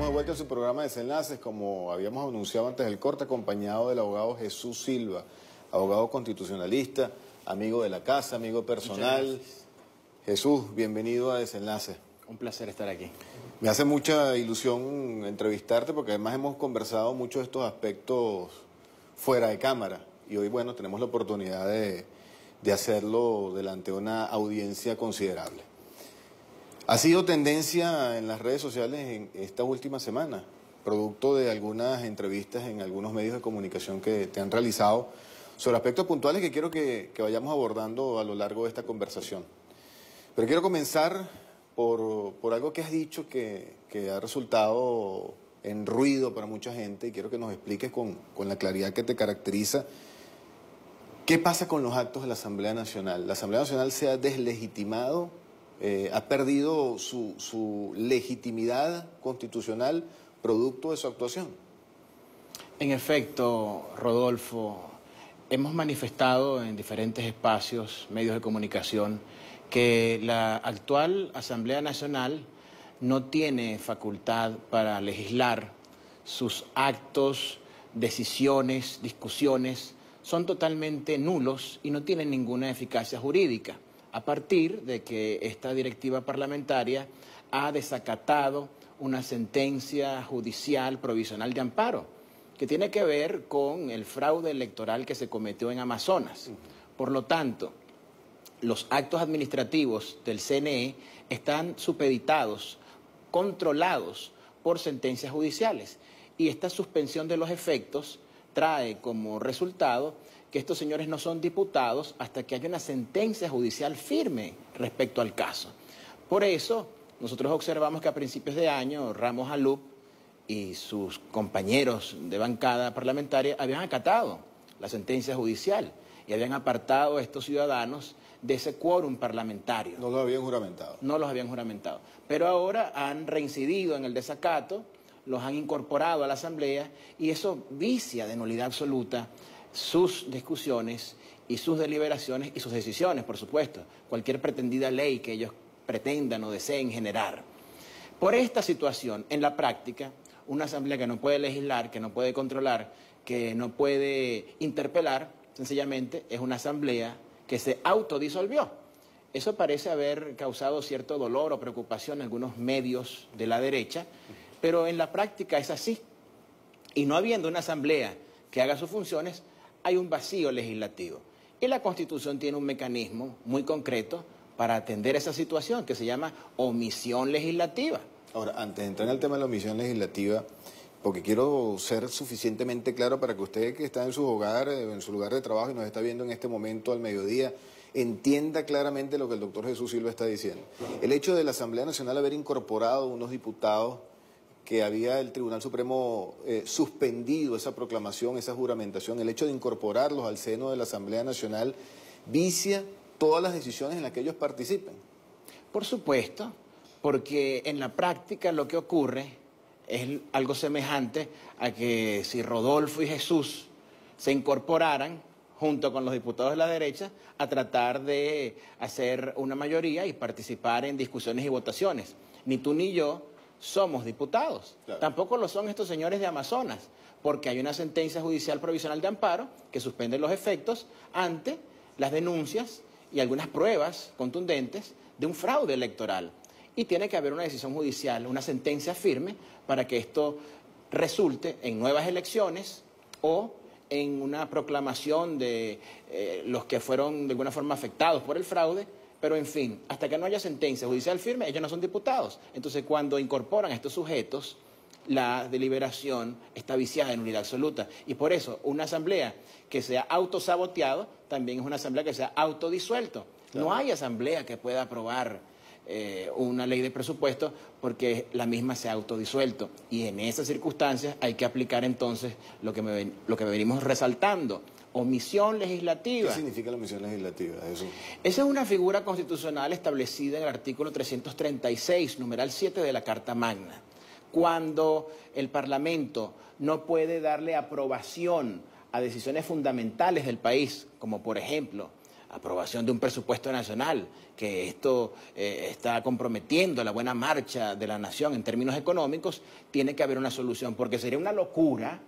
Estamos de vuelta en su programa de Desenlaces, como habíamos anunciado antes del corte, acompañado del abogado Jesús Silva, abogado constitucionalista, amigo de la casa, amigo personal. Jesús, bienvenido a Desenlaces. Un placer estar aquí. Me hace mucha ilusión entrevistarte porque además hemos conversado mucho de estos aspectos fuera de cámara y hoy, bueno, tenemos la oportunidad de hacerlo delante de una audiencia considerable. Ha sido tendencia en las redes sociales en esta última semana, producto de algunas entrevistas en algunos medios de comunicación que te han realizado sobre aspectos puntuales que quiero que vayamos abordando a lo largo de esta conversación. Pero quiero comenzar por algo que has dicho que ha resultado en ruido para mucha gente y quiero que nos expliques con la claridad que te caracteriza. ¿Qué pasa con los actos de la Asamblea Nacional? ¿La Asamblea Nacional se ha deslegitimado? ¿Ha perdido su legitimidad constitucional producto de su actuación? En efecto, Rodolfo, hemos manifestado en diferentes espacios, medios de comunicación, que la actual Asamblea Nacional no tiene facultad para legislar. Sus actos, decisiones, discusiones son totalmente nulos y no tienen ninguna eficacia jurídica, a partir de que esta directiva parlamentaria ha desacatado una sentencia judicial provisional de amparo, que tiene que ver con el fraude electoral que se cometió en Amazonas. Por lo tanto, los actos administrativos del CNE están supeditados, controlados por sentencias judiciales, y esta suspensión de los efectos trae como resultado que estos señores no son diputados hasta que haya una sentencia judicial firme respecto al caso. Por eso, nosotros observamos que a principios de año Ramos Alup y sus compañeros de bancada parlamentaria habían acatado la sentencia judicial y habían apartado a estos ciudadanos de ese quórum parlamentario. No los habían juramentado. No los habían juramentado. Pero ahora han reincidido en el desacato, los han incorporado a la Asamblea y eso vicia de nulidad absoluta sus discusiones y sus deliberaciones y sus decisiones, por supuesto, cualquier pretendida ley que ellos pretendan o deseen generar. Por esta situación, en la práctica, una asamblea que no puede legislar, que no puede controlar, que no puede interpelar, sencillamente es una asamblea que se autodisolvió. Eso parece haber causado cierto dolor o preocupación en algunos medios de la derecha, pero en la práctica es así. Y no habiendo una asamblea que haga sus funciones, hay un vacío legislativo. Y la Constitución tiene un mecanismo muy concreto para atender esa situación que se llama omisión legislativa. Ahora, antes de entrar en el tema de la omisión legislativa, porque quiero ser suficientemente claro para que usted que está en su hogar, en su lugar de trabajo y nos está viendo en este momento al mediodía, entienda claramente lo que el doctor Jesús Silva está diciendo. El hecho de la Asamblea Nacional haber incorporado unos diputados que había el Tribunal Supremo suspendido esa proclamación, esa juramentación, el hecho de incorporarlos al seno de la Asamblea Nacional vicia todas las decisiones en las que ellos participen. Por supuesto, porque en la práctica lo que ocurre es algo semejante a que si Rodolfo y Jesús se incorporaran junto con los diputados de la derecha a tratar de hacer una mayoría y participar en discusiones y votaciones. Ni tú ni yo somos diputados. Claro. Tampoco lo son estos señores de Amazonas, porque hay una sentencia judicial provisional de amparo que suspende los efectos ante las denuncias y algunas pruebas contundentes de un fraude electoral. Y tiene que haber una decisión judicial, una sentencia firme para que esto resulte en nuevas elecciones o en una proclamación de los que fueron de alguna forma afectados por el fraude. Pero, en fin, hasta que no haya sentencia judicial firme, ellos no son diputados. Entonces, cuando incorporan a estos sujetos, la deliberación está viciada en nulidad absoluta. Y por eso, una asamblea que sea autosaboteado también es una asamblea que sea autodisuelto. Claro. No hay asamblea que pueda aprobar una ley de presupuesto porque la misma se ha autodisuelto. Y en esas circunstancias hay que aplicar entonces lo que venimos resaltando. Omisión legislativa. ¿Qué significa la omisión legislativa? Eso. Esa es una figura constitucional establecida en el artículo 336, numeral 7 de la Carta Magna. Cuando el Parlamento no puede darle aprobación a decisiones fundamentales del país, como por ejemplo aprobación de un presupuesto nacional, que esto está comprometiendo la buena marcha de la nación en términos económicos, tiene que haber una solución, porque sería una locura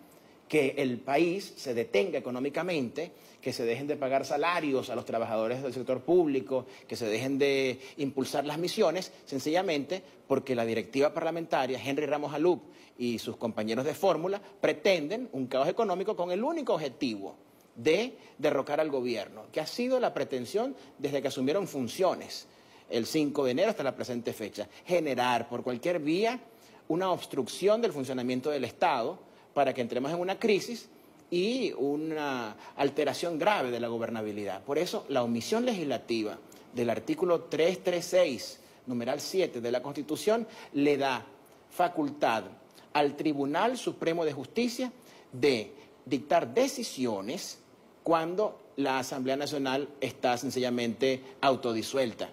que el país se detenga económicamente, que se dejen de pagar salarios a los trabajadores del sector público, que se dejen de impulsar las misiones, sencillamente porque la directiva parlamentaria, Henry Ramos Alup y sus compañeros de fórmula, pretenden un caos económico con el único objetivo de derrocar al gobierno, que ha sido la pretensión desde que asumieron funciones el 5 de enero hasta la presente fecha, generar por cualquier vía una obstrucción del funcionamiento del Estado para que entremos en una crisis y una alteración grave de la gobernabilidad. Por eso, la omisión legislativa del artículo 336, numeral 7 de la Constitución, le da facultad al Tribunal Supremo de Justicia de dictar decisiones cuando la Asamblea Nacional está sencillamente autodisuelta.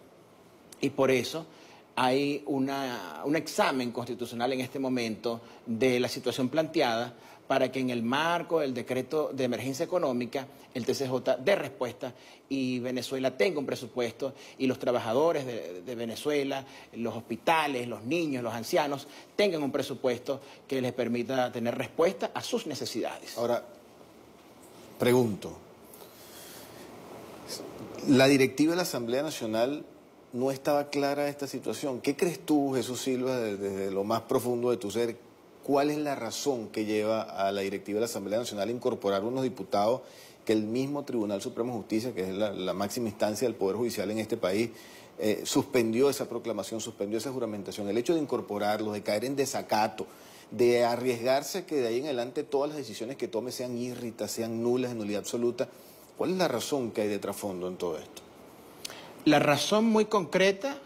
Y por eso hay un examen constitucional en este momento de la situación planteada para que en el marco del decreto de emergencia económica el TCJ dé respuesta y Venezuela tenga un presupuesto y los trabajadores de Venezuela, los hospitales, los niños, los ancianos, tengan un presupuesto que les permita tener respuesta a sus necesidades. Ahora, pregunto, la directiva de la Asamblea Nacional no estaba clara esta situación. ¿Qué crees tú, Jesús Silva, desde lo más profundo de tu ser? ¿Cuál es la razón que lleva a la directiva de la Asamblea Nacional a incorporar unos diputados que el mismo Tribunal Supremo de Justicia, que es la máxima instancia del Poder Judicial en este país, suspendió esa proclamación, suspendió esa juramentación? El hecho de incorporarlos, de caer en desacato, de arriesgarse que de ahí en adelante todas las decisiones que tome sean írritas, sean nulas, en nulidad absoluta. ¿Cuál es la razón que hay de trasfondo en todo esto? La razón muy concreta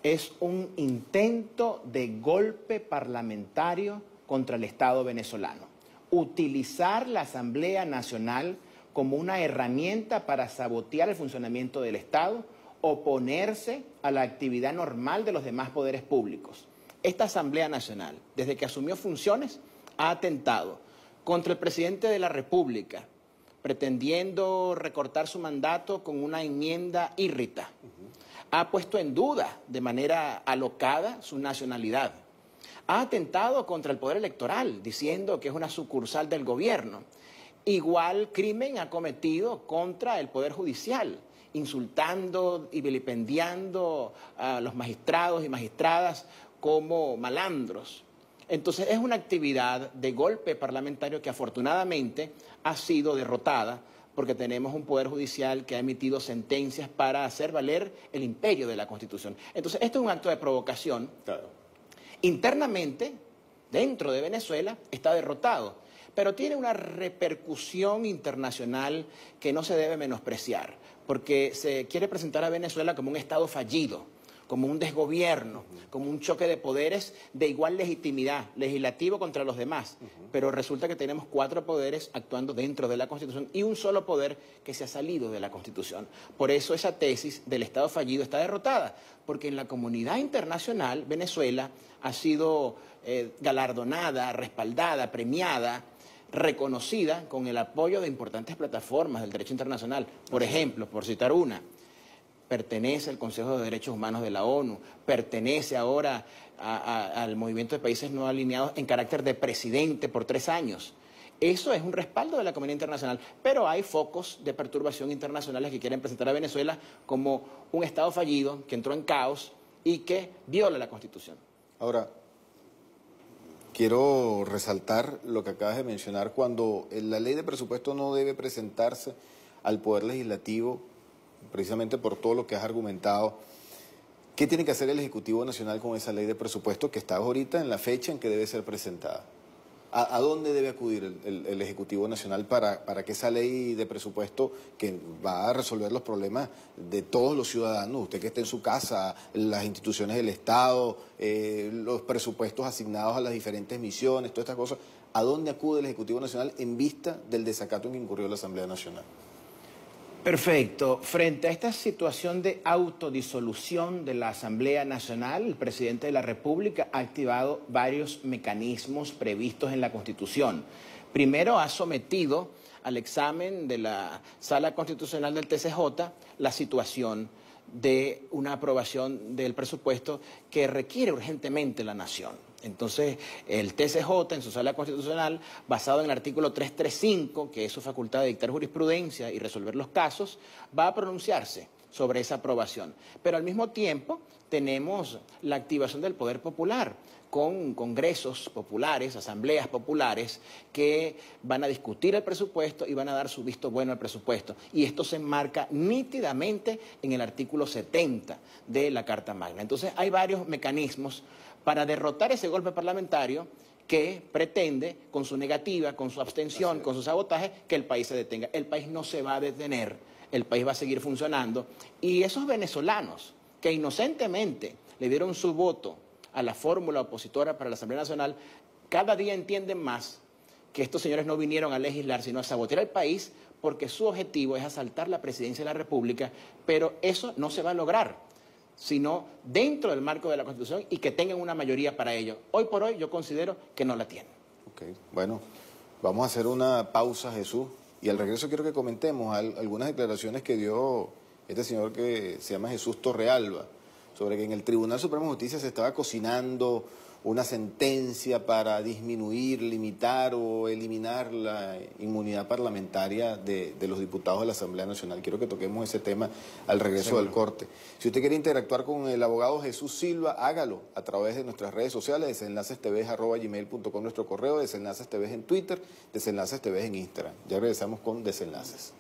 es un intento de golpe parlamentario contra el Estado venezolano. Utilizar la Asamblea Nacional como una herramienta para sabotear el funcionamiento del Estado, oponerse a la actividad normal de los demás poderes públicos. Esta Asamblea Nacional, desde que asumió funciones, ha atentado contra el presidente de la República, pretendiendo recortar su mandato con una enmienda írrita. Ha puesto en duda de manera alocada su nacionalidad. Ha atentado contra el poder electoral, diciendo que es una sucursal del gobierno. Igual crimen ha cometido contra el Poder Judicial, insultando y vilipendiando a los magistrados y magistradas como malandros. Entonces es una actividad de golpe parlamentario que afortunadamente ha sido derrotada porque tenemos un Poder Judicial que ha emitido sentencias para hacer valer el imperio de la Constitución. Entonces esto es un acto de provocación. Claro. Internamente, dentro de Venezuela, está derrotado, pero tiene una repercusión internacional que no se debe menospreciar, porque se quiere presentar a Venezuela como un Estado fallido, como un desgobierno, como un choque de poderes de igual legitimidad, legislativo contra los demás. Pero resulta que tenemos 4 poderes actuando dentro de la Constitución y un solo poder que se ha salido de la Constitución. Por eso esa tesis del Estado fallido está derrotada, porque en la comunidad internacional Venezuela ha sido galardonada, respaldada, premiada, reconocida con el apoyo de importantes plataformas del derecho internacional. Por ejemplo, por citar una, pertenece al Consejo de Derechos Humanos de la ONU, pertenece ahora al Movimiento de Países No Alineados en carácter de presidente por 3 años. Eso es un respaldo de la comunidad internacional, pero hay focos de perturbación internacionales que quieren presentar a Venezuela como un Estado fallido, que entró en caos y que viola la Constitución. Ahora, quiero resaltar lo que acabas de mencionar, cuando la ley de presupuesto no debe presentarse al Poder Legislativo, precisamente por todo lo que has argumentado. ¿Qué tiene que hacer el Ejecutivo Nacional con esa ley de presupuesto que está ahorita en la fecha en que debe ser presentada? ¿A dónde debe acudir el Ejecutivo Nacional para que esa ley de presupuesto, que va a resolver los problemas de todos los ciudadanos, usted que esté en su casa, las instituciones del Estado, los presupuestos asignados a las diferentes misiones, todas estas cosas, ¿a dónde acude el Ejecutivo Nacional en vista del desacato en que incurrió la Asamblea Nacional? Perfecto. Frente a esta situación de autodisolución de la Asamblea Nacional, el presidente de la República ha activado varios mecanismos previstos en la Constitución. Primero, ha sometido al examen de la Sala Constitucional del TCJ la situación de una aprobación del presupuesto que requiere urgentemente la nación. Entonces, el TCJ en su Sala Constitucional, basado en el artículo 335, que es su facultad de dictar jurisprudencia y resolver los casos, va a pronunciarse sobre esa aprobación. Pero al mismo tiempo tenemos la activación del poder popular, con congresos populares, asambleas populares, que van a discutir el presupuesto y van a dar su visto bueno al presupuesto. Y esto se enmarca nítidamente en el artículo 70 de la Carta Magna. Entonces, hay varios mecanismos para derrotar ese golpe parlamentario que pretende, con su negativa, con su abstención, con su sabotaje, que el país se detenga. El país no se va a detener, el país va a seguir funcionando. Y esos venezolanos que inocentemente le dieron su voto a la fórmula opositora para la Asamblea Nacional, cada día entienden más que estos señores no vinieron a legislar, sino a sabotear el país, porque su objetivo es asaltar la presidencia de la República, pero eso no se va a lograr, sino dentro del marco de la Constitución y que tengan una mayoría para ello. Hoy por hoy yo considero que no la tienen. Ok, bueno, vamos a hacer una pausa, Jesús, y al regreso quiero que comentemos algunas declaraciones que dio este señor que se llama Jesús Torrealba, sobre que en el Tribunal Supremo de Justicia se estaba cocinando una sentencia para disminuir, limitar o eliminar la inmunidad parlamentaria de los diputados de la Asamblea Nacional. Quiero que toquemos ese tema al regreso del corte. Si usted quiere interactuar con el abogado Jesús Silva, hágalo a través de nuestras redes sociales, desenlacestv@gmail.com, nuestro correo, Desenlaces TV en Twitter, Desenlaces TV en Instagram. Ya regresamos con Desenlaces.